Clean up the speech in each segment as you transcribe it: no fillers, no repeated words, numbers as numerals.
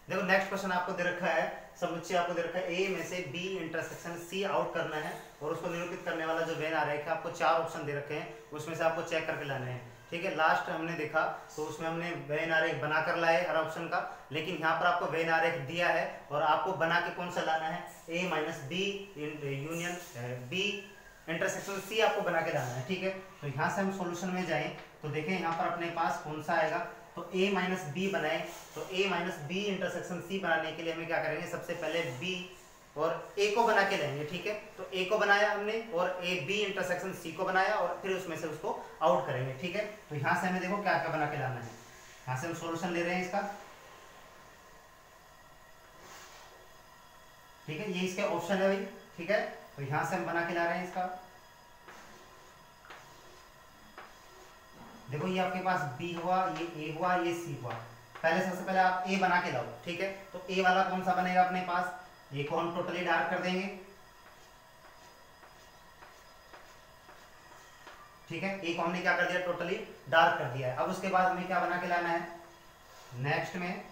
देखो next question आपको दे रखा है, समुच्चय आपको दे रखा है ए में से बी इंटरसेक्शन सी आउट करना है और उसको निरूपित करने वाला जो वेन आरेख है आपको 4 ऑप्शन दे रखे हैं, उसमें से आपको चेक करके लाने हैं। ठीक है, लास्ट हमने देखा तो उसमें हमने वेन आरेख बनाकर लाए हर ऑप्शन का, लेकिन यहाँ पर आपको वेन आरेख दिया है और आपको बना के कौन सा लाना है, A minus B union B intersection C आपको बना के लाना है। ठीक है, तो यहाँ से हम सॉल्यूशन में जाएं तो देखें यहाँ पर अपने पास कौन सा आएगा, तो a माइनस बी बनाए, तो a minus B intersection c बनाने के लिए हमें क्या करेंगे, सबसे पहले b और a को बना के लेंगे। ठीक है, तो a को बनाया हमने और a b इंटरसेक्शन c को बनाया और फिर उसमें से उसको आउट करेंगे। ठीक है, तो यहाँ से हमें देखो क्या क्या बना के लाना है, यहाँ से हम सॉल्यूशन ले रहे हैं इसका। ठीक है, ये इसके ऑप्शन है भाई। ठीक है, तो यहाँ से हम बना के ला रहे हैं इसका। देखो ये आपके पास b हुआ, ये a हुआ, ये c हुआ। पहले सबसे पहले आप a बना के लाओ। ठीक है, तो a वाला कौन सा बनेगा अपने पास, a को हम टोटली डार्क कर देंगे। ठीक है, a को हमने क्या कर दिया, टोटली डार्क कर दिया है। अब उसके बाद हमें क्या बना के लाना है, नेक्स्ट में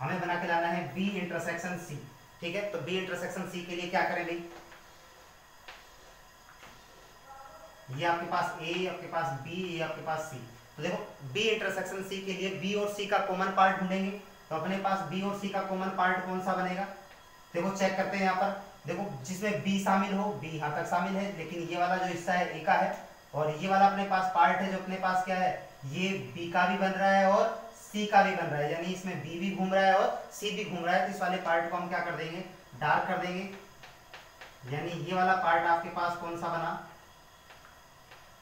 हमें बना के लाना है b इंटरसेक्शन c। ठीक है, तो b इंटरसेक्शन c के लिए क्या करें भाई, ये आपके पास a, आपके पास b, ये आपके पास c। तो देखो b इंटरसेक्शन c के लिए b और c का कॉमन पार्ट ढूंढेंगे, तो अपने पास b और c का कॉमन पार्ट कौन सा बनेगा, देखो चेक करते हैं यहाँ पर। देखो जिसमें b शामिल हो, b यहाँ तक शामिल है, लेकिन ये वाला जो हिस्सा है a का है, और ये वाला अपने पास पार्ट है जो अपने पास क्या है, ये b का भी बन रहा है और c का भी बन रहा है, यानी इसमें b भी घूम रहा है और c भी घूम रहा है। तो इस वाले पार्ट को हम क्या कर देंगे, डार्क कर देंगे, यानी ये वाला पार्ट आपके पास कौन सा बना,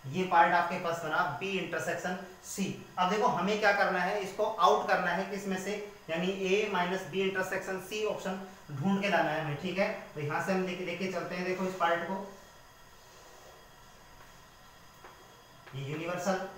ये पार्ट आपके पास बना B इंटरसेक्शन C। अब देखो हमें क्या करना है, इसको आउट करना है किसमें से, यानी A minus B intersection C option ढूंढ के लाना है हमें। ठीक है, तो यहां से हम लेके चलते हैं, देखो इस पार्ट को, ये यूनिवर्सल,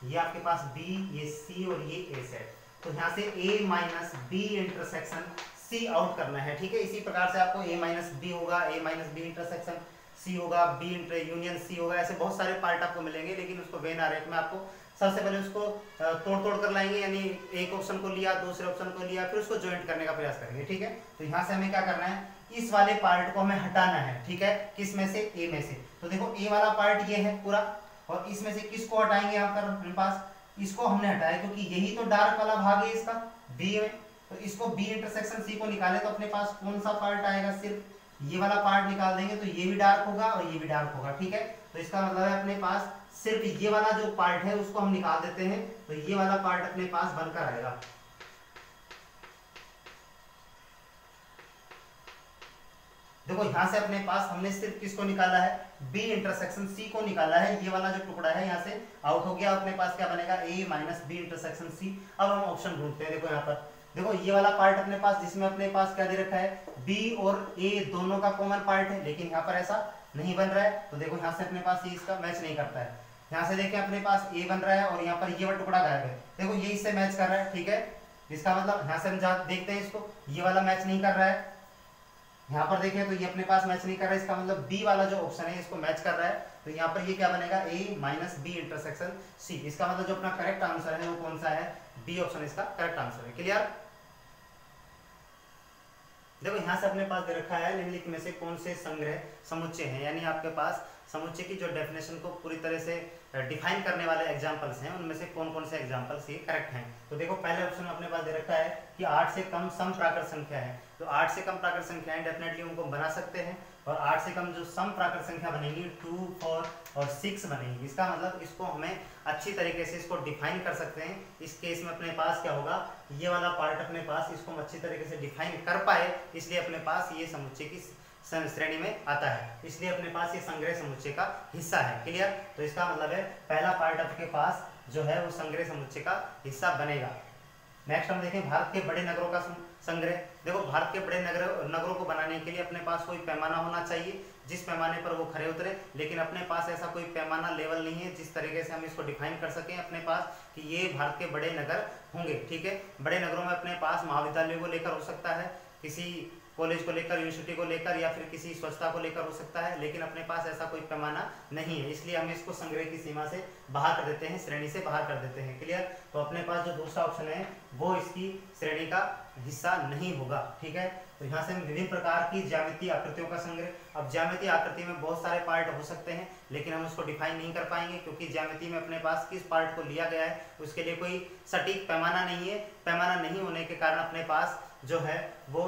ये आपके पास B, ये C और ये A सेट। तो यहां से A minus B intersection C out करना है। ठीक है, इसी प्रकार से आपको A माइनस बी होगा, A minus B intersection C होगा, B इंटर यूनियन C होगा, ऐसे बहुत सारे पार्ट आपको मिलेंगे, लेकिन उसको वेन आरेख में आपको सबसे पहले उसको तोड़ तोड़ कर लाएंगे, यानी एक ऑप्शन को लिया, दूसरे ऑप्शन को लिया, फिर उसको ज्वाइंट करने का प्रयास करेंगे। ठीक है, तो यहाँ से हमें क्या करना है, इस वाले पार्ट को हमें हटाना है। ठीक है, किस में से, A में से। तो देखो A वाला पार्ट ये है पूरा, और इसमें से किसको हटाएंगे, यहाँ पर हमारे पास इसको हमने हटाया, क्योंकि यही तो डार्क वाला भाग है इसका B में। तो इसको B इंटरसेक्शन C को निकाले तो अपने पास कौन सा पार्ट आएगा, सिर्फ ये वाला पार्ट निकाल देंगे तो ये भी डार्क होगा और ये भी डार्क होगा। ठीक है, तो इसका मतलब है अपने पास सिर्फ ये वाला जो पार्ट है उसको हम निकाल देते हैं, तो ये वाला पार्ट अपने पास बनकर आएगा। देखो यहां से अपने पास हमने सिर्फ किसको निकाला है, B इंटरसेक्शन C को निकाला है, ये वाला जो टुकड़ा है यहाँ से आउट हो गया, अपने पास क्या बनेगा, A minus B intersection C। अब हम ऑप्शन ढूंढते हैं। देखो यहाँ पर देखो ये वाला पार्ट अपने पास, जिसमें अपने पास क्या दे रखा है, B और A दोनों का कॉमन पार्ट है, लेकिन यहाँ पर ऐसा नहीं बन रहा है। तो देखो यहाँ से अपने पास ये इसका मैच नहीं करता है। यहाँ से देखें अपने पास A बन रहा है और यहाँ पर ये वाला टुकड़ा गायब है, देखो ये इससे मैच कर रहा है। ठीक है, इसका मतलब यहाँ से हम देखते हैं इसको, ये वाला मैच नहीं कर रहा है, यहाँ पर देखें तो ये अपने पास मैच नहीं कर रहा है, इसका मतलब बी वाला जो ऑप्शन है इसको मैच कर रहा है। तो यहाँ पर ये क्या बनेगा, A minus B intersection C। इसका मतलब जो अपना करेक्ट आंसर है वो कौन सा है, बी ऑप्शन इसका करेक्ट आंसर है। क्लियर। देखो यहाँ से अपने पास दे रखा है निम्नलिखित में से कौन से संग्रह समुच्चय हैं, यानी आपके पास समुच्चय की जो डेफिनेशन को पूरी तरह से डिफाइन करने वाले एग्जांपल्स हैं, उनमें से कौन कौन से एग्जांपल्स ये करेक्ट हैं। तो देखो पहले ऑप्शन में अपने पास दे रखा है कि 8 से कम सम प्राकृत संख्या है, तो 8 से कम प्राकृत संख्याएं डेफिनेटली उनको बना सकते हैं, और 8 से कम जो सम प्राकृत संख्या बनेंगी 2, 4 और 6 बनेंगी। इसका मतलब इसको हमें अच्छी तरीके से इसको डिफाइन कर सकते हैं। इस केस में अपने पास क्या होगा, ये वाला पार्ट अपने पास इसको हम अच्छी तरीके से डिफाइन कर पाए, इसलिए अपने पास ये समुच्चय की श्रेणी में आता है, इसलिए अपने पास ये संग्रह समुच्चय का हिस्सा है। क्लियर। तो इसका मतलब है पहला पार्ट आपके पास जो है वो संग्रह समुच्चय का हिस्सा बनेगा। नेक्स्ट हम देखें भारत के बड़े नगरों का संग्रह। देखो भारत के बड़े नगरों को बनाने के लिए अपने पास कोई पैमाना होना चाहिए जिस पैमाने पर वो खरे उतरे, लेकिन अपने पास ऐसा कोई पैमाना लेवल नहीं है जिस तरीके से हम इसको डिफाइन कर सकें अपने पास कि ये भारत के बड़े नगर होंगे। ठीक है, बड़े नगरों में अपने पास महाविद्यालयों को लेकर हो सकता है, किसी कॉलेज को लेकर, यूनिवर्सिटी को लेकर या फिर किसी स्वच्छता को लेकर हो सकता है, लेकिन अपने पास ऐसा कोई पैमाना नहीं है, इसलिए हम इसको संग्रह की सीमा से बाहर कर देते हैं, श्रेणी से बाहर कर देते हैं। क्लियर? तो अपने पास जो दूसरा ऑप्शन है वो इसकी श्रेणी का हिस्सा नहीं होगा। ठीक है, तो यहाँ से हम विभिन्न प्रकार की ज्यामितीय आकृतियों का संग्रह। अब ज्यामितीय आकृति में बहुत सारे पार्ट हो सकते हैं, लेकिन हम उसको डिफाइन नहीं कर पाएंगे, क्योंकि ज्यामिति में अपने पास किस पार्ट को लिया गया है उसके लिए कोई सटीक पैमाना नहीं है। पैमाना नहीं होने के कारण अपने पास जो है वो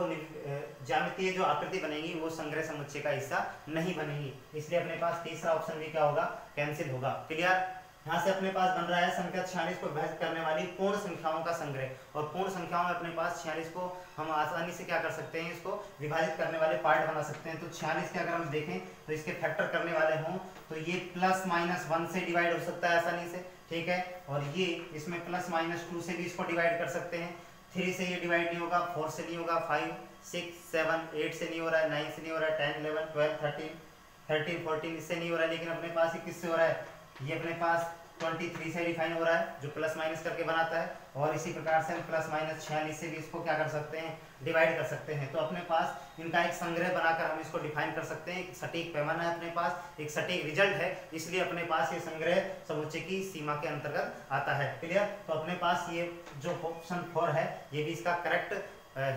ज्यामितीय जो आकृति बनेगी वो संग्रह समुच्चय का हिस्सा नहीं बनेगी, इसलिए अपने पास तीसरा ऑप्शन भी क्या होगा, कैंसिल होगा। क्लियर? यहाँ से अपने पास बन रहा है संख्या 46 को विभाजित करने वाली पूर्ण संख्याओं का संग्रह, और पूर्ण संख्याओं में अपने पास 46 को हम आसानी से क्या कर सकते हैं, इसको विभाजित करने वाले पार्ट बना सकते हैं। तो 46 के अगर हम देखें तो इसके फैक्टर करने वाले हों तो ये +-1 से डिवाइड हो सकता है आसानी से। ठीक है, और ये इसमें +-2 से भी इसको डिवाइड कर सकते हैं। 3 से ये डिवाइड नहीं होगा, 4 से नहीं होगा, 5, 6, 7, 8 से नहीं हो रहा है, 9 से नहीं हो रहा है, 10, 11, 12, 13, 14 इससे नहीं हो रहा है, लेकिन अपने पास ये किससे हो रहा है, ये अपने पास 23 से डिफाइन हो रहा है, जो प्लस माइनस करके बनाता है। और इसी प्रकार से हम +-46 से भी इसको क्या कर सकते हैं, डिवाइड कर सकते हैं। तो अपने पास इनका एक संग्रह बनाकर हम इसको डिफाइन कर सकते हैं। एक सटीक पैमाना है अपने पास, एक सटीक रिजल्ट है, इसलिए अपने पास ये संग्रह समुच्चय की सीमा के अंतर्गत आता है। क्लियर? तो अपने पास ये जो ऑप्शन 4 है ये भी इसका करेक्ट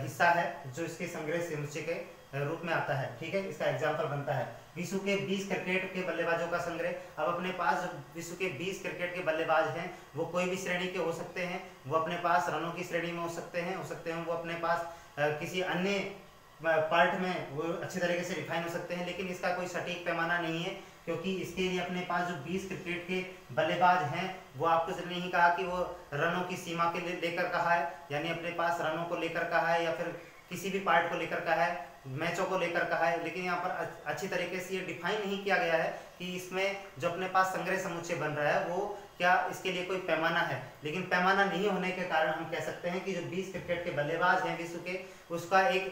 हिस्सा है, जो इसके संग्रह समुच्चय के रूप में आता है। ठीक है, इसका एग्जाम्पल बनता है विश्व के 20 क्रिकेट के बल्लेबाजों का संग्रह। अब अपने पास विश्व के 20 क्रिकेट के बल्लेबाज हैं, वो कोई भी श्रेणी के हो सकते हैं, वो अपने पास रनों की श्रेणी में हो सकते हैं वो अपने पास किसी अन्य पार्ट में वो अच्छे तरीके से डिफाइन हो सकते हैं, लेकिन इसका कोई सटीक पैमाना नहीं है, क्योंकि इसके लिए अपने पास जो 20 क्रिकेट के बल्लेबाज हैं वो आपको नहीं कहा कि वो रनों की सीमा के लेकर कहा है, यानी अपने पास रनों को लेकर कहा है या फिर किसी भी पार्ट को लेकर कहा है, मैचों को लेकर कहा है, लेकिन यहाँ पर अच्छी तरीके से ये डिफाइन नहीं किया गया है कि इसमें जो अपने पास संग्रह समुच्चय बन रहा है वो क्या इसके लिए कोई पैमाना है। लेकिन पैमाना नहीं होने के कारण हम कह सकते हैं कि जो 20 क्रिकेट के बल्लेबाज हैं विश्व के, उसका एक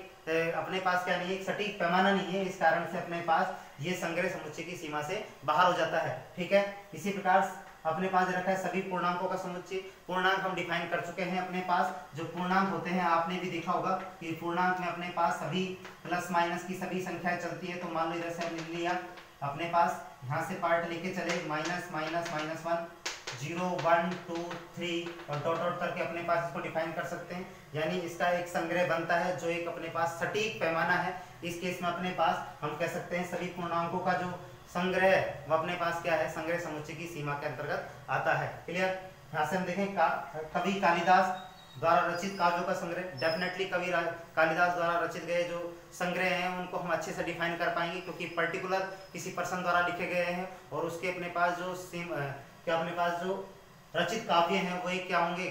अपने पास क्या नहीं है, एक सटीक पैमाना नहीं है, इस कारण से अपने पास ये संग्रह समुच्चय की सीमा से बाहर हो जाता है। ठीक है, इसी प्रकार अपने पास रखा है सभी पूर्णांकों का समुच्चय। पूर्णांक हम डिफाइन कर चुके हैं। अपने पास जो पूर्णांक होते हैं आपने भी देखा होगा कि पूर्णांक में अपने पास सभी प्लस माइनस की सभी संख्याएं चलती है। तो मान लो जैसे हमने लिया अपने पास यहाँ से पार्ट लेके चले -, -1, 0, 1, 2, 3 और डॉट करके अपने पास इसको डिफाइन कर सकते हैं, यानी इसका एक संग्रह बनता है जो एक अपने पास सटीक पैमाना है। इस केस में अपने पास हम कह सकते हैं सभी पूर्णांकों का जो संग्रह वो अपने पास क्या है, संग्रह समुच्चय की सीमा के अंतर्गत आता है। क्लियर? यहाँ से हम देखें कवि कालिदास द्वारा रचित काव्यों का संग्रह। डेफिनेटली कवि कालिदास द्वारा रचित गए जो संग्रह हैं उनको हम अच्छे से डिफाइन कर पाएंगे, क्योंकि पर्टिकुलर किसी पर्सन द्वारा लिखे गए हैं और उसके अपने पास जो क्या अपने पास जो रचित काव्य हैं वो एक क्या होंगे,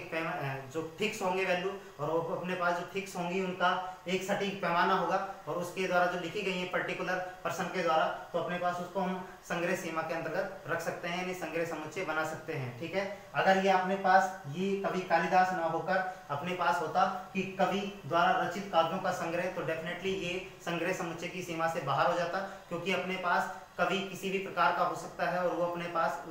जो फिक्स होंगे वैल्यू, और वो अपने पास जो फिक्स होंगी उनका एक सटीक पैमाना होगा, और उसके द्वारा जो लिखी गई है पर्टिकुलर पर्सन के द्वारा, तो अपने पास उसको हम संग्रह सीमा के अंतर्गत रख सकते हैं, यानी संग्रह समुच्चय बना सकते हैं। ठीक है, अगर ये अपने पास ये कवि कालिदास ना होकर अपने पास होता कि कवि द्वारा रचित काव्यों का संग्रह, तो डेफिनेटली ये संग्रह समुच्चय की सीमा से बाहर हो जाता, क्योंकि अपने पास कवि किसी भी प्रकार का हो सकता है और वो अपने पास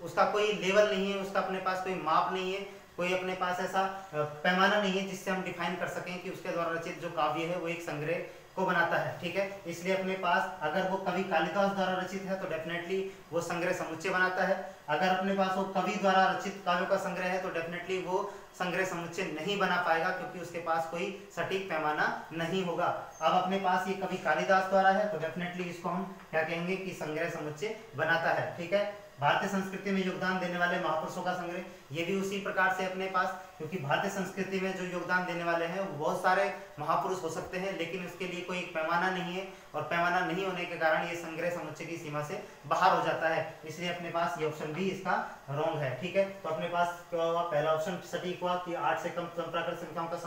उसका कोई लेवल नहीं है, उसका अपने पास कोई माप नहीं है, कोई अपने पास ऐसा पैमाना नहीं है जिससे हम डिफाइन कर सकें कि उसके द्वारा रचित जो काव्य है वो एक संग्रह को बनाता है। ठीक है, इसलिए अपने पास अगर वो कवि कालिदास द्वारा रचित है तो डेफिनेटली वो संग्रह समुच्चय बनाता है। अगर अपने पास वो कवि द्वारा रचित काव्यों का संग्रह है तो डेफिनेटली वो संग्रह समुच्चय नहीं बना पाएगा, क्योंकि उसके पास कोई सटीक पैमाना नहीं होगा। अब अपने पास ये कवि कालिदास द्वारा है तो डेफिनेटली इसको हम क्या कहेंगे कि संग्रह समुच्चय बनाता है। ठीक है, भारतीय संस्कृति में योगदान देने वाले महापुरुषों का संग्रह, ये भी उसी प्रकार से अपने पास, क्योंकि भारतीय संस्कृति में जो योगदान देने वाले हैं वो बहुत सारे महापुरुष हो सकते हैं, लेकिन उसके लिए कोई पैमाना नहीं है, और पैमाना नहीं होने के कारण ये संग्रह समुच्चय की सीमा से बाहर हो जाता है, इसलिए अपने पास ये ऑप्शन भी इसका रॉन्ग है। ठीक है, तो अपने पास क्या हुआ, पहला ऑप्शन सटीक हुआ कि 8 से कम संप्राकृत संख्याओं का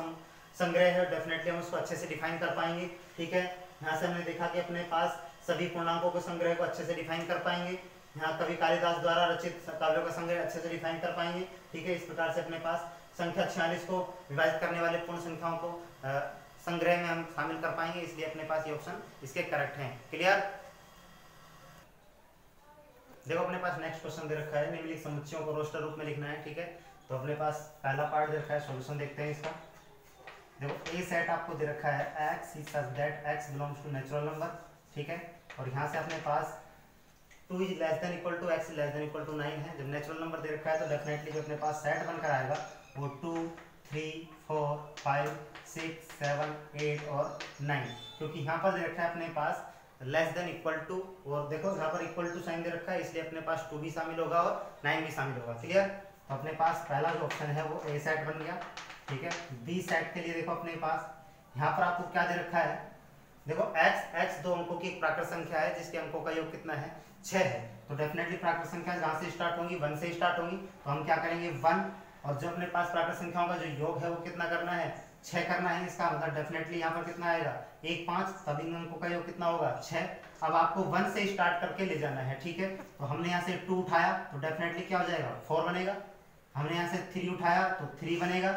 संग्रह है, डेफिनेटली हम उसको अच्छे से डिफाइन कर पाएंगे। ठीक है, यहाँ से हमने देखा कि अपने पास सभी पूर्णांकों के संग्रह को अच्छे से डिफाइन कर पाएंगे। यहाँ कवि कालिदास द्वारा रचित काव्यों का संग्रह अच्छे से डिफाइन कर पाएंगे। ठीक है, इस प्रकार से अपने पास संख्या 46 को विभाजित करने वाले पूर्ण संख्याओं को संग्रह में हम शामिल कर पाएंगे, इसलिए अपने पास ये ऑप्शन इसके करेक्ट हैं। क्लियर? देखो अपने पास नेक्स्ट क्वेश्चन दे रखा है, निम्नलिखित समुच्चयों को रोस्टर रूप में लिखना है। ठीक है, तो अपने पास पहला पार्ट दे रखा है, सॉल्यूशन देखते हैं इसका। देखो ए सेट आपको दे रखा है x such that x belongs to natural number, ठीक है। और यहाँ से अपने पास 2 is less than equal to x less than equal to 9 है। जब नेचुरल नंबर दे रखा है तो डेफिनेटली जो अपने पास सेट बनकर आएगा वो 2 3 4 5 6 7 8 और 9, क्योंकि यहाँ पर दे रखा है अपने पास लेस देन इक्वल टू, और देखो यहाँ पर इक्वल टू साइन दे रखा है, इसलिए अपने पास 2 भी शामिल होगा और 9 भी शामिल होगा। क्लियर? तो अपने पास पहला जो ऑप्शन है वो ए सेट बन गया, ठीक है। बी सेट के लिए देखो अपने पास यहाँ पर आपको क्या दे रखा है, देखो x 2 अंकों की एक प्राकृत संख्या है जिसके अंकों का योग कितना है 6 है। तो डेफिनेटली प्राकृत संख्या जहाँ से स्टार्ट होंगी 1 से स्टार्ट होंगी, तो हम क्या करेंगे 1, और जो अपने पास प्राकृत संख्याओं का जो योग है वो कितना करना है 6 करना है। इसका मतलब डेफिनेटली यहाँ पर कितना आएगा 1 5, तब इन अंकों का योग कितना होगा 6। अब आपको 1 से स्टार्ट करके ले जाना है, ठीक है। तो हमने यहाँ से 2 उठाया तो डेफिनेटली क्या हो जाएगा 4 बनेगा। हमने यहाँ से 3 उठाया तो 3 बनेगा,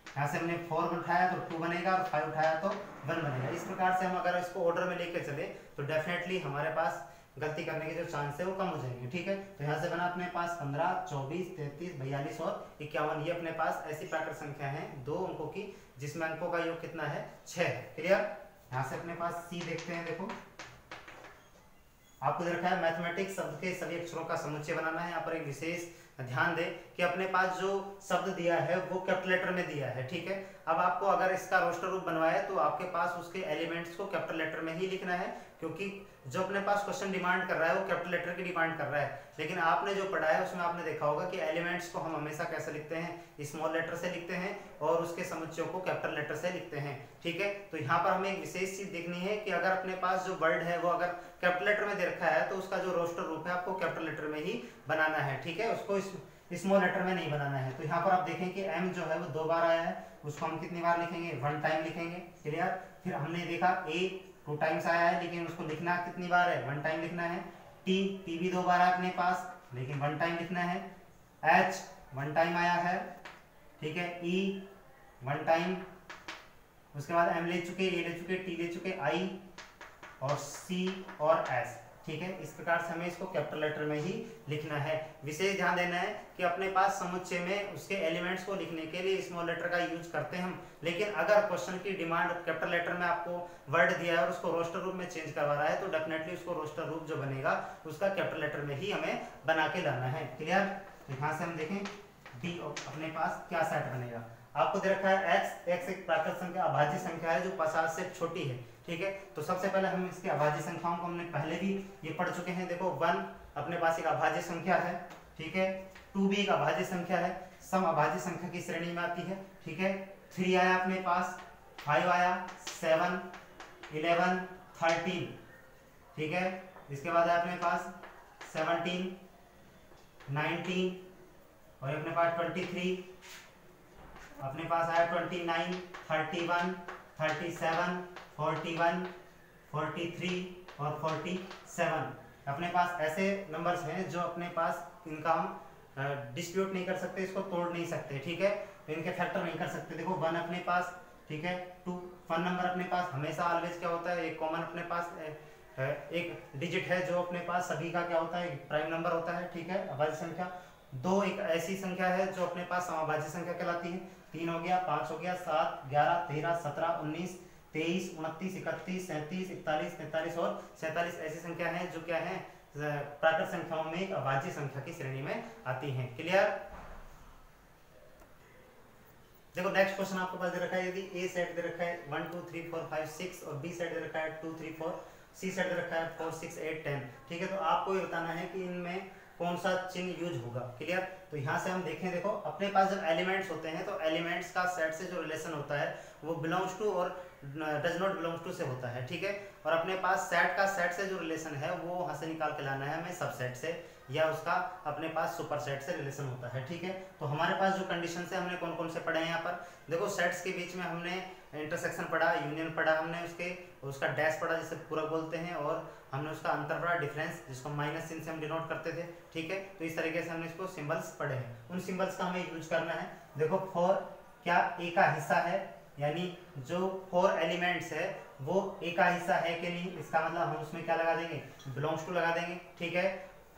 यहाँ से हमने 4 उठाया तो 2 बनेगा, और 5 उठाया तो 1 बनेगा। इस प्रकार से हम अगर इसको ऑर्डर में लेके चले तो डेफिनेटली हमारे पास गलती करने के जो चांस है वो कम हो जाएंगे, ठीक है। तो यहाँ से बना अपने पास 15 24 33 42 और 51, ये अपने पास ऐसी प्राकृत संख्या है 2 अंकों की जिसमें अंकों का योग कितना है 6 है। क्लियर? यहाँ से अपने पास सी देखते हैं। देखो आपको दे रखा है मैथमेटिक्स शब्द के सभी अक्षरों का समुच्चय बनाना है। यहाँ पर एक विशेष ध्यान दें कि अपने पास जो शब्द दिया है वो कैपिटल लेटर में दिया है, ठीक है। अब आपको अगर इसका रोस्टर रूप बनवाए तो आपके पास उसके एलिमेंट्स को कैपिटल लेटर में ही लिखना है, क्योंकि जो अपने पास क्वेश्चन डिमांड कर रहा है वो कैपिटल लेटर की डिमांड कर रहा है। लेकिन आपने जो पढ़ा है उसमें आपने देखा होगा कि एलिमेंट्स को हम हमेशा कैसे लिखते हैं, स्मॉल लेटर से लिखते हैं, और उसके समुच्चयों को कैपिटल लेटर से लिखते हैं, ठीक है। तो यहाँ पर हमें एक विशेष चीज देखनी है कि अगर अपने पास जो वर्ड है वो अगर कैपिटल लेटर में दे रखा है तो उसका जो रोस्टर रूप है आपको कैपिटल लेटर में ही बनाना है, ठीक है, उसको स्मॉल लेटर में नहीं बनाना है। तो यहाँ पर आप देखें कि m जो है वो 2 बार आया है, उसको हम कितनी बार लिखेंगे 1 टाइम लिखेंगे। क्लियर? फिर हमने देखा a 2 टाइम्स आया है, लेकिन उसको लिखना कितनी बार है 1 टाइम लिखना है। t भी 2 बार है अपने पास, लेकिन 1 टाइम लिखना है। h 1 टाइम आया है, ठीक है। e 1 टाइम, उसके बाद m ले चुके, a ले चुके, t ले चुके, i और c और s, ठीक है। इस प्रकार से हमें इसको कैपिटल लेटर में ही लिखना है। विशेष ध्यान देना है कि अपने पास समुच्चय में उसके एलिमेंट्स को लिखने के लिए स्मॉल लेटर का यूज करते हैं हम, लेकिन अगर क्वेश्चन की डिमांड कैपिटल लेटर में आपको वर्ड दिया है और उसको रोस्टर रूप में चेंज करवा रहा है तो डेफिनेटली उसको रोस्टर रूप जो बनेगा उसका कैपिटल लेटर में ही हमें बना के लाना है। क्लियर? तो यहाँ से हम देखें डी अपने पास क्या सेट बनेगा। आपको दे रखा है x एक प्राकृत संख्या अभाज्य संख्या है जो 50 से छोटी है, ठीक है। तो सबसे पहले हम इसके अभाज्य संख्याओं को हमने पहले भी ये पढ़ चुके हैं। देखो 1 अपने पास एक अभाज्य संख्या है, ठीक है। 2 भी एक अभाज्य संख्या है, सम अभाज्य संख्या की श्रेणी में आती है, ठीक है। 3 आया अपने पास, 5 आया, 7 11 13, ठीक है। इसके बाद आया अपने पास 17 19 और अपने पास 23, अपने पास आया 29 31 37 41 43 और 47। अपने पास ऐसे नंबर्स हैं जो अपने पास इनका हम डिस्प्यूट नहीं कर सकते, इसको तोड़ नहीं सकते, ठीक है। तो इनके फैक्टर नहीं कर सकते। देखो 1 अपने पास, ठीक है। 2 1 नंबर अपने पास हमेशा ऑलवेज क्या होता है एक कॉमन अपने पास एक डिजिट है जो अपने पास सभी का क्या होता है प्राइम नंबर होता है, ठीक है, अभाज्य संख्या। 2 एक ऐसी संख्या है जो अपने पास समअभाज्य संख्या कहलाती है। 3 हो गया, 5 हो गया, 7 11 13 17 19 23 29 31 37 41 43 और 47 ऐसी संख्या है जो क्या है प्राकृत संख्याओं में एक अभाज्य संख्या की श्रेणी में आती हैं। क्लियर? देखो नेक्स्ट क्वेश्चन आपके पास दे रखा है, यदि ए सेट दे रखा है 1 2 3 4 5 6 और बी सेट दे रखा है 2 3 4, सी सेट दे रखा है 4 6 8 10, ठीक है। तो आपको ये बताना है कि इनमें कौन सा चिन्ह यूज होगा। क्लियर? तो यहाँ से हम देखें, देखो अपने पास जब एलिमेंट्स होते हैं तो एलिमेंट्स का सेट से जो रिलेशन होता है वो बिलोंग्स टू और डज नॉट बिलोंग्स टू से होता है, ठीक है। और अपने पास सेट का सेट से जो रिलेशन है वो वहाँ से निकाल के लाना है हमें सबसेट से, या उसका अपने पास सुपर सेट से रिलेशन होता है, ठीक है। तो हमारे पास जो कंडीशन है हमने कौन कौन से पढ़े हैं यहाँ पर। देखो सेट्स के बीच में हमने इंटरसेक्शन पढ़ा, यूनियन पढ़ा, हमने उसका डैश पढ़ा जिसे पूरक बोलते हैं, और हमने उसका अंतर पढ़ा डिफरेंस जिसको माइनस चिन्ह से हम डिनोट करते थे, ठीक है। तो इस तरीके से हमने इसको सिंबल्स पढ़े हैं, उन सिंबल्स का हमें यूज करना है। देखो 4 क्या ए का हिस्सा है, यानी जो 4 एलिमेंट्स है वो ए का हिस्सा है कि नहीं, इसका मतलब हम उसमें क्या लगा देंगे बिलोंग्स टू लगा देंगे, ठीक है।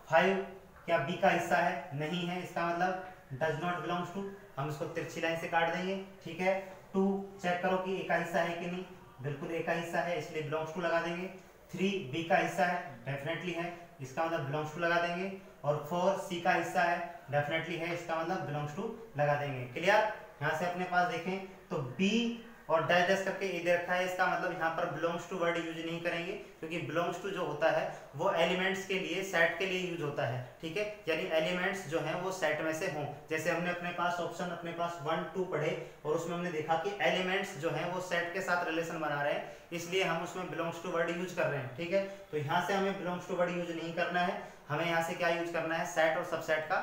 5 क्या बी का हिस्सा है, नहीं है, इसका मतलब डज नॉट बिलोंग्स टू, हम इसको तिरछी लाइन से काट देंगे, ठीक है। 2 चेक करो कि ए का हिस्सा है कि नहीं, बिल्कुल ए का हिस्सा है इसलिए बिलोंग्स टू लगा देंगे। 3 बी का हिस्सा है, डेफिनेटली है, इसका मतलब बिलोंग्स टू लगा देंगे। और 4 सी का हिस्सा है, डेफिनेटली है, इसका मतलब बिलोंग्स टू लगा देंगे। क्लियर? यहाँ से अपने पास देखें तो बी और डैश डैश करके ए दे रखा है, इसका मतलब यहाँ पर बिलोंग्स टू वर्ड यूज नहीं करेंगे, क्योंकि बिलोंग्स टू जो होता है वो एलिमेंट्स के लिए, सेट के लिए यूज होता है। ठीक है, यानी एलिमेंट्स जो हैं वो सेट में से हों। जैसे हमने अपने पास ऑप्शन अपने पास 1 2 पढ़े और उसमें हमने देखा कि एलिमेंट्स जो हैं वो सेट के साथ रिलेशन बना रहे हैं, इसलिए हम उसमें बिलोंग्स टू वर्ड यूज कर रहे हैं। ठीक है, तो यहाँ से हमें बिलोंग्स टू वर्ड यूज नहीं करना है, हमें यहाँ से क्या यूज करना है, सेट और सबसेट का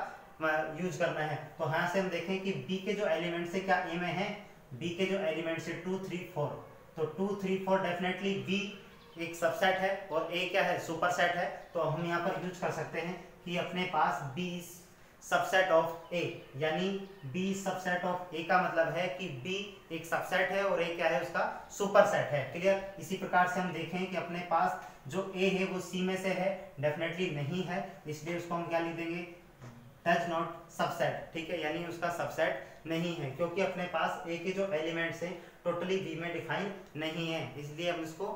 यूज करना है। तो यहाँ से हम देखें कि बी के जो एलिमेंट्स है क्या ए में है, बी के जो एलिमेंट्स है 2 3 4, तो 2 3 4 डेफिनेटली बी एक सबसेट है और ए क्या है, सुपरसेट है। तो हम यहाँ पर यूज कर सकते हैं कि अपने पास बी सबसेट ऑफ ए, यानी बी सबसेट ऑफ ए का मतलब है कि बी एक सबसेट है और ए क्या है, उसका सुपरसेट है। क्लियर? इसी प्रकार से हम देखें कि अपने पास जो ए है वो सी में से है, डेफिनेटली नहीं है, इसलिए उसको हम क्या लिख देंगे, डज नॉट सबसेट। ठीक है, यानी उसका सबसेट नहीं है, क्योंकि अपने पास ए के जो एलिमेंट्स हैं टोटली बी में डिफाइन नहीं है, इसलिए हम इसको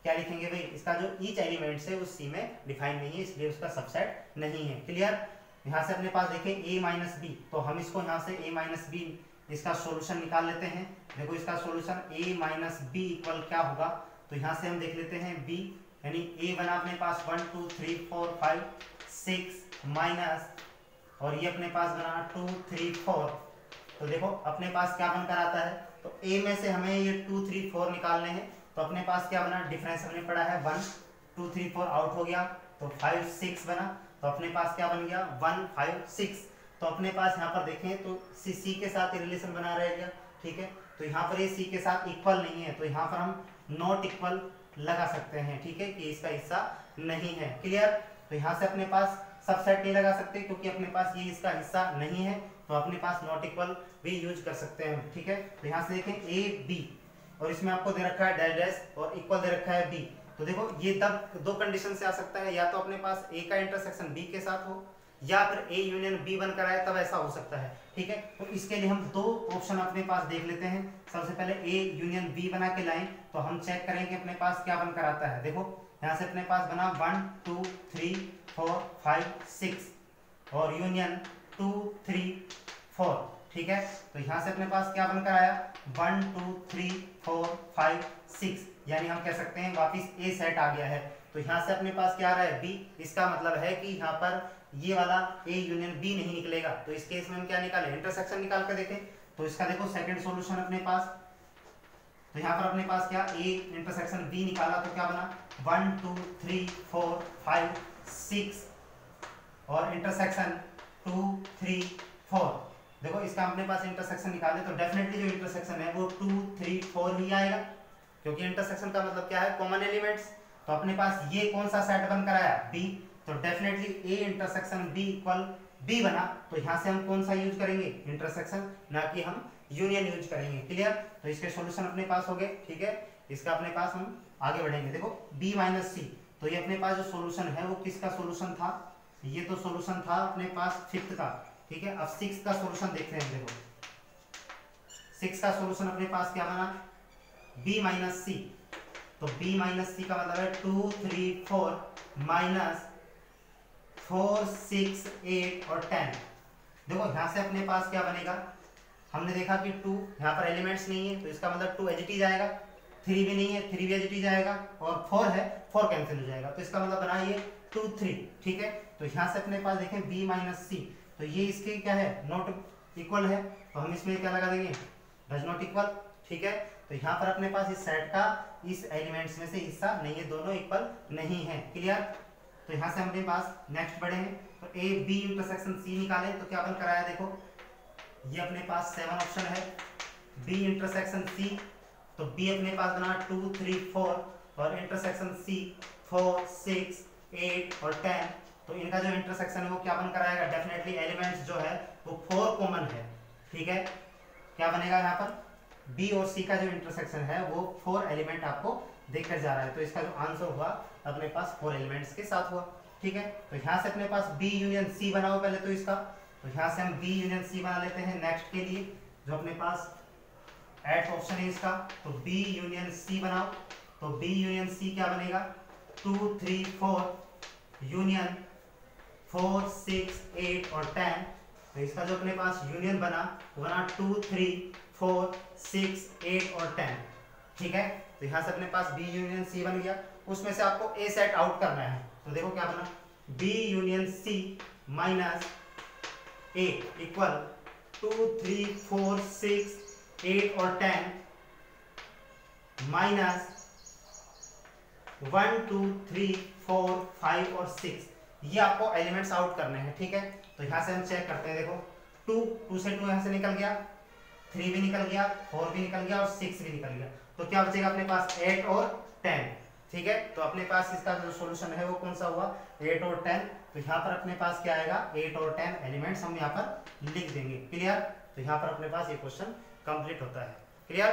क्या लिखेंगे भाई, इसका जो ईच एलिमेंट्स है उस सी में डिफाइन नहीं है, इसलिए उसका सबसेट नहीं है। क्लियर? यहाँ से अपने पास देखें a माइनस बी, तो हम इसको यहाँ से a माइनस बी इसका सॉल्यूशन निकाल लेते हैं। देखो इसका solution a minus B equal क्या होगा, तो यहाँ से हम देख लेते हैं b, यानी a बना अपने पास 1 2 3 4 5 6 माइनस, और ये अपने पास बना 2 3 4। तो देखो अपने पास क्या बनकर आता है, तो a में से हमें ये 2 3 4 निकालने हैं, तो अपने पास क्या बना, डिफरेंस हमने पढ़ा है 1 2 3 4 आउट हो गया, तो 5 6 बना, तो अपने पास क्या बन गया 1 5 6। तो अपने पास यहाँ पर देखें तो सी के साथ रिलेशन बना रहेगा। ठीक है, तो यहाँ पर ये सी के साथ इक्वल नहीं है, तो यहाँ पर हम नॉट इक्वल लगा सकते हैं। ठीक है, कि इसका हिस्सा नहीं है। क्लियर? तो यहाँ से अपने पास सबसेट नहीं लगा सकते क्योंकि अपने पास ये इसका हिस्सा नहीं है, तो अपने पास नॉट इक्वल भी यूज कर सकते हैं। ठीक है, तो यहाँ से देखें ए बी, और इसमें आपको दे रखा है डैश डैश और इक्वल दे रखा है बी, तो देखो ये तब दो कंडीशन से आ सकता है, या तो अपने पास ए का इंटरसेक्शन बी के साथ हो, या फिर ए यूनियन बी बनकर आए, तब ऐसा हो सकता है। ठीक है, तो इसके लिए हम दो ऑप्शन अपने पास देख लेते हैं। सबसे पहले ए यूनियन बी बना के लाएं, तो हम चेक करेंगे अपने पास क्या बनकर आता है। देखो यहाँ से अपने पास बना 1 2 3 4 5 6 और यूनियन 2 3 4। ठीक है, तो यहाँ से अपने पास क्या बनकर आया 1 2 3 4 5 6, यानी हम कह सकते हैं वापिस ए सेट आ गया है। तो यहाँ से अपने पास क्या आ रहा है बी, इसका मतलब है कि यहाँ पर ये वाला ए यूनियन बी नहीं निकलेगा, तो इस केस में हम क्या निकालें, इंटरसेक्शन निकाल कर देखें। तो इसका देखो सेकंड सॉल्यूशन अपने पास, तो यहाँ पर अपने पास क्या ए इंटरसेक्शन बी निकाला, तो क्या बना 1 2 3 4 5 6 और इंटरसेक्शन 2 3 4। देखो इसका अपने पास इंटरसेक्शन निकाले तो डेफिनेटली जो इंटरसेक्शन है वो 2 3 4 ही आएगा, क्योंकि इंटरसेक्शन का मतलब क्या है, कॉमन एलिमेंट्स। तो अपने पास ये कौन सा सेट बनकर आया बी, तो definitely A intersection B equal B बना, तो यहाँ से हम कौन सा यूज करेंगे, इंटरसेक्शन, ना कि हम यूनियन यूज करेंगे। क्लियर? तो इसके सॉल्यूशन अपने पास हो गए। ठीक है, इसका अपने पास हम आगे बढ़ेंगे। देखो b माइनस सी, तो ये अपने पास जो सॉल्यूशन है वो किसका सॉल्यूशन था, ये तो सॉल्यूशन था अपने पास 5th का। ठीक है, अब 6 का सॉल्यूशन देखते हैं। देखो 6 का सॉल्यूशन अपने पास क्या बना b माइनस सी, तो b माइनस सी का मतलब है 2 3 4 माइनस 4 6 8 और 10। देखो यहाँ से अपने पास क्या बनेगा, हमने देखा कि 2 यहाँ पर एलिमेंट्स नहीं है, तो इसका मतलब 2 एच जाएगा, 3 भी नहीं है, 3 भी एच जाएगा, और 4 है, 4 कैंसिल हो जाएगा, तो इसका मतलब बना ये 2 3। ठीक है, तो यहाँ से अपने पास देखें b माइनस सी, तो ये इसके क्या है, नॉट इक्वल है, तो हम इसमें क्या लगा देंगे, डज नॉट इक्वल। ठीक है, तो यहाँ पर अपने पास इस सेट का इस एलिमेंट्स में से हिस्सा नहीं है, दोनों इक्वल नहीं है। क्लियर? तो यहाँ से अपने पास नेक्स्ट बढ़ेंगे, तो ए बी इंटरसेक्शन सी निकाले, तो क्या बनकर आया, देखो ये अपने पास 7 ऑप्शन है, b इंटरसेक्शन c, तो b अपने पास बना 2 3 4 और इंटरसेक्शन c 4 6 8 और 10। तो इनका जो इंटरसेक्शन है वो क्या बनकर आएगा, डेफिनेटली एलिमेंट्स जो है वो 4 कॉमन है। ठीक है, क्या बनेगा यहाँ पर b और c का जो इंटरसेक्शन है वो 4 एलिमेंट आपको देकर जा रहा है, तो इसका जो आंसर हुआ अपने पास 4 एलिमेंट्स के साथ हुआ। ठीक है, तो यहाँ से अपने पास b यूनियन c बनाओ पहले, तो इसका तो यहाँ से हम b यूनियन c बना लेते हैं नेक्स्ट के लिए, जो अपने पास 8 ऑप्शन है इसका, तो बी यूनियन सी बनाओ। तो बी यूनियन सी क्या बनेगा, 2 3 4 यूनियन 4 6 8 और 10। तो इसका जो अपने पास यूनियन बना वो बना 2 3 4 6 8 और 10। ठीक है, तो यहाँ से अपने पास बी यूनियन सी बन गया। उसमें से आपको ए सेट आउट करना है, तो देखो क्या बना, बी यूनियन सी माइनस ए इक्वल 2 3 4 6 8 और 10 माइनस 1 2 3 4 5 और 6। ये आपको एलिमेंट्स आउट करने हैं। ठीक है, तो यहां से हम चेक करते हैं। देखो 2 से 2 यहां से निकल गया, 3 भी निकल गया, 4 भी निकल गया और 6 भी निकल गया। तो क्या बचेगा अपने पास 8 और 10। ठीक है, तो अपने पास इसका जो सॉल्यूशन है वो कौन सा हुआ, 8 और 10। तो यहाँ पर अपने पास क्या आएगा, 8 और 10 एलिमेंट्स हम यहाँ पर लिख देंगे। क्लियर, तो यहाँ पर अपने पास ये क्वेश्चन कंप्लीट होता है। क्लियर।